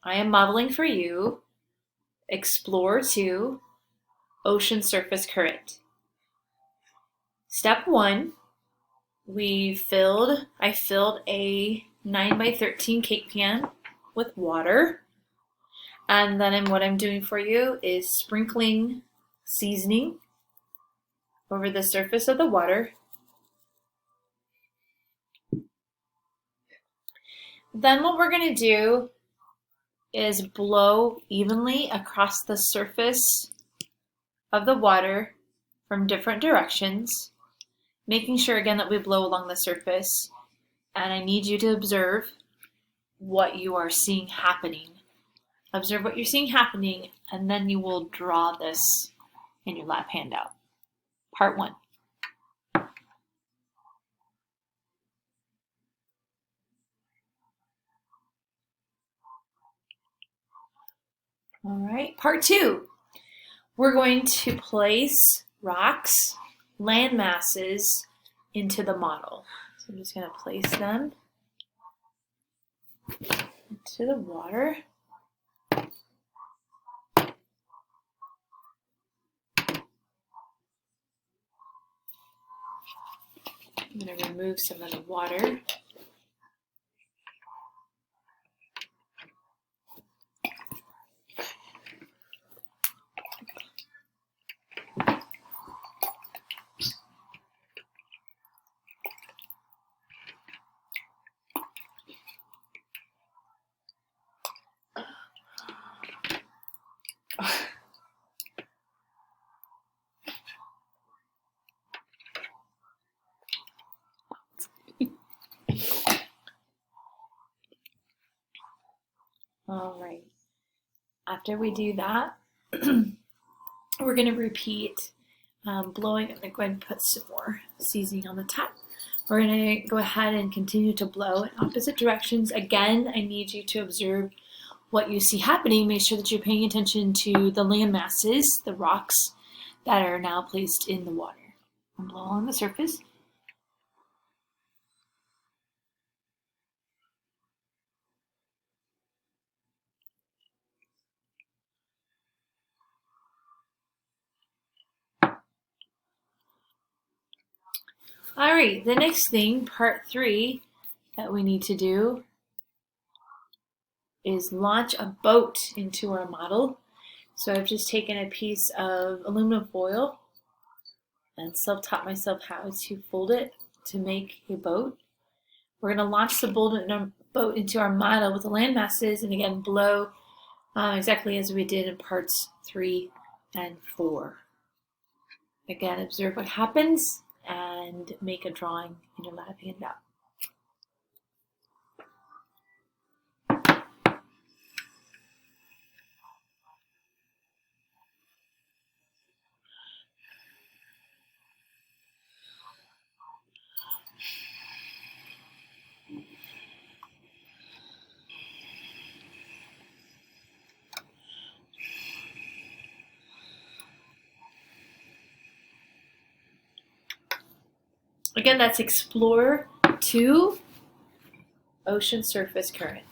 I am modeling for you Explore 2 Ocean Surface Current. Step 1, I filled a 9 by 13 cake pan with water. And then what I'm doing for you is sprinkling seasoning over the surface of the water. Then what we're going to do is blow evenly across the surface of the water from different directions, making sure again that we blow along the surface. And I need you to observe what you are seeing happening. Observe what you're seeing happening, and then you will draw this in your lab handout. Part 1. All right, part 2. We're going to place rocks, land masses into the model. So I'm just going to place them into the water. I'm going to remove some of the water. All right. After we do that, we're going to repeat blowing. I'm going to go ahead and put some more seasoning on the top. We're going to go ahead and continue to blow in opposite directions. Again, I need you to observe what you see happening. Make sure that you're paying attention to the land masses, the rocks that are now placed in the water. And blow on the surface. All right, the next thing, part 3, that we need to do is launch a boat into our model. So I've just taken a piece of aluminum foil and self-taught myself how to fold it to make a boat. We're going to launch the boat into our model with the land masses, and again blow exactly as we did in parts 3 and 4. Again, observe what happens and make a drawing in your lab handout. Again, that's Explore 2 Ocean Surface Current.